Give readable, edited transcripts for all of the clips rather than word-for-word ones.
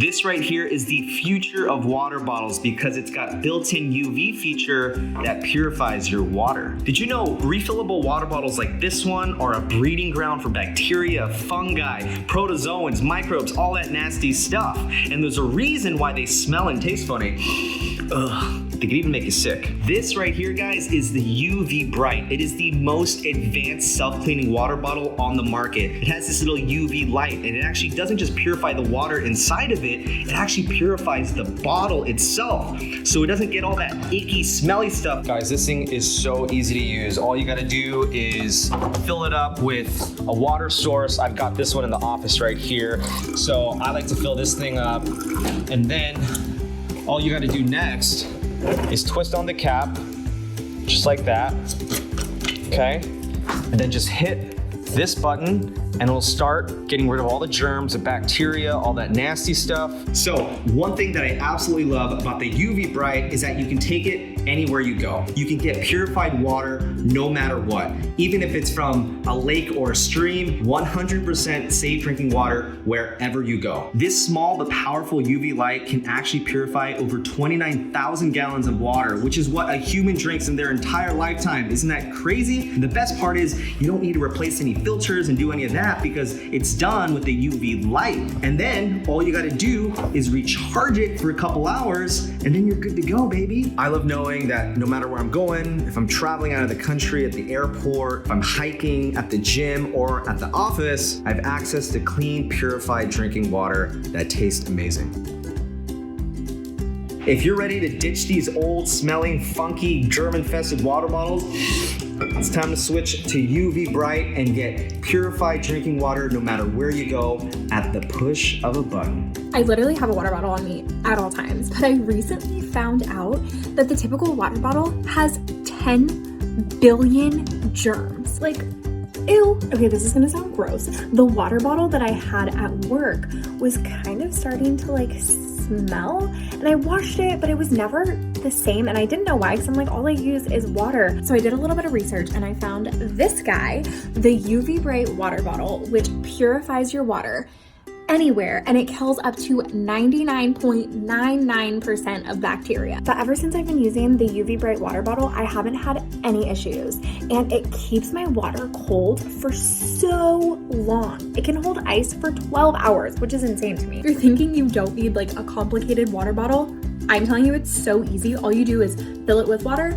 This right here is the future of water bottles because it's got built-in UV feature that purifies your water. Did you know refillable water bottles like this one are a breeding ground for bacteria, fungi, protozoans, microbes, all that nasty stuff. And there's a reason why they smell and taste funny. Ugh, they can even make you sick. This right here, guys, is the UVBrite. It is the most advanced self-cleaning water bottle on the market. It has this little UV light, and it actually doesn't just purify the water inside of it, it actually purifies the bottle itself. So it doesn't get all that icky, smelly stuff. Guys, this thing is so easy to use. All you gotta do is fill it up with a water source. I've got this one in the office right here. So I like to fill this thing up, and then all you gotta do next is twist on the cap, just like that, okay? And then just hit this button and it'll start getting rid of all the germs, the bacteria, all that nasty stuff. So one thing that I absolutely love about the UVBrite is that you can take it anywhere you go. You can get purified water no matter what. Even if it's from a lake or a stream, 100% safe drinking water wherever you go. This small but powerful UV light can actually purify over 29,000 gallons of water, which is what a human drinks in their entire lifetime. Isn't that crazy? And the best part is you don't need to replace any filters and do any of that because it's done with the UV light. And then all you gotta do is recharge it for a couple hours and then you're good to go, baby. I love knowing that no matter where I'm going, if I'm traveling out of the country at the airport, if I'm hiking at the gym or at the office, I have access to clean, purified drinking water that tastes amazing. If you're ready to ditch these old smelling, funky, germ-infested water bottles, it's time to switch to UVBrite and get purified drinking water no matter where you go at the push of a button. I literally have a water bottle on me at all times, but I recently found out that the typical water bottle has 10 billion germs. Like, ew. Okay, this is gonna sound gross. The water bottle that I had at work was kind of starting to like smell, and I washed it, but it was never the same, and I didn't know why because I'm like, all I use is water. So I did a little bit of research and I found this guy, the UVBrite water bottle, which purifies your water anywhere, and it kills up to 99.99% of bacteria. But ever since I've been using the UVBrite water bottle, I haven't had any issues, and it keeps my water cold for so long. It can hold ice for 12 hours, which is insane to me. If you're thinking you don't need like a complicated water bottle, I'm telling you, it's so easy. All you do is fill it with water,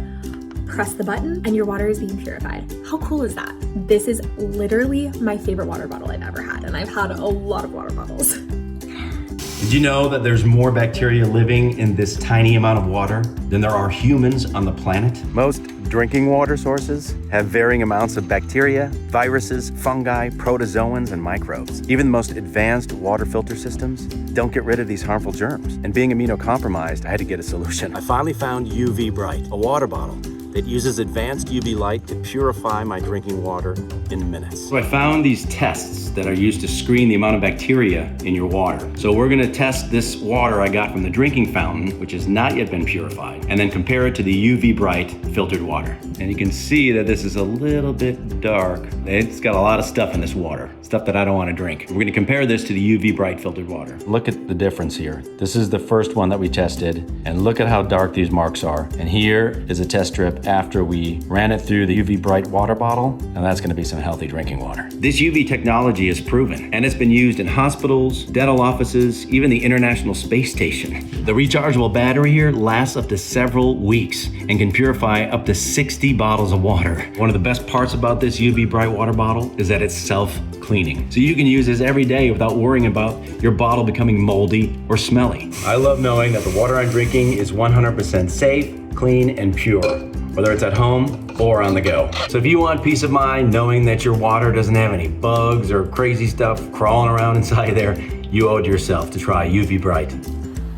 press the button, and your water is being purified. How cool is that? This is literally my favorite water bottle I've ever had, and I've had a lot of water bottles. Did you know that there's more bacteria living in this tiny amount of water than there are humans on the planet? Most drinking water sources have varying amounts of bacteria, viruses, fungi, protozoans, and microbes. Even the most advanced water filter systems don't get rid of these harmful germs. And being immunocompromised, I had to get a solution. I finally found UVBrite, a water bottle that uses advanced UV light to purify my drinking water in minutes. So I found these tests that are used to screen the amount of bacteria in your water. So we're gonna test this water I got from the drinking fountain, which has not yet been purified, and then compare it to the UVBrite filtered water. And you can see that this is a little bit dark. It's got a lot of stuff in this water, stuff that I don't wanna drink. We're gonna compare this to the UVBrite filtered water. Look at the difference here. This is the first one that we tested, and look at how dark these marks are. And here is a test strip after we ran it through the UVBrite water bottle, and that's gonna be some healthy drinking water. This UV technology is proven, and it's been used in hospitals, dental offices, even the International Space Station. The rechargeable battery here lasts up to several weeks and can purify up to 60 bottles of water. One of the best parts about this UVBrite water bottle is that it's self-cleaning. So you can use this every day without worrying about your bottle becoming moldy or smelly. I love knowing that the water I'm drinking is 100% safe, clean, and pure, whether it's at home or on the go. So if you want peace of mind knowing that your water doesn't have any bugs or crazy stuff crawling around inside there, you owe it to yourself to try UVBrite.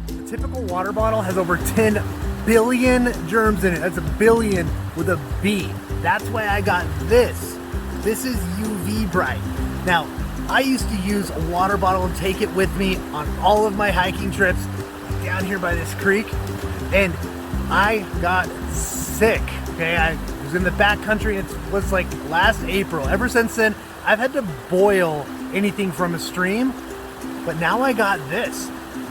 The typical water bottle has over 10 billion germs in it. That's a billion with a B. That's why I got this. This is UVBrite. Now, I used to use a water bottle and take it with me on all of my hiking trips down here by this creek, and I got sick. Okay, I was in the backcountry. It was like last April. Ever since then, I've had to boil anything from a stream, but now I got this.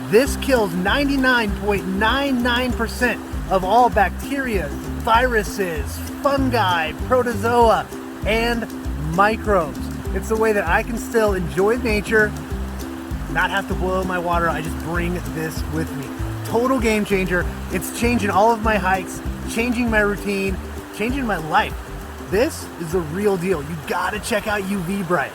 This kills 99.99% of all bacteria, viruses, fungi, protozoa, and microbes. It's a way that I can still enjoy nature, not have to boil my water. I just bring this with me. Total game changer. It's changing all of my hikes, changing my routine, changing my life. This is the real deal. You gotta check out UVBrite.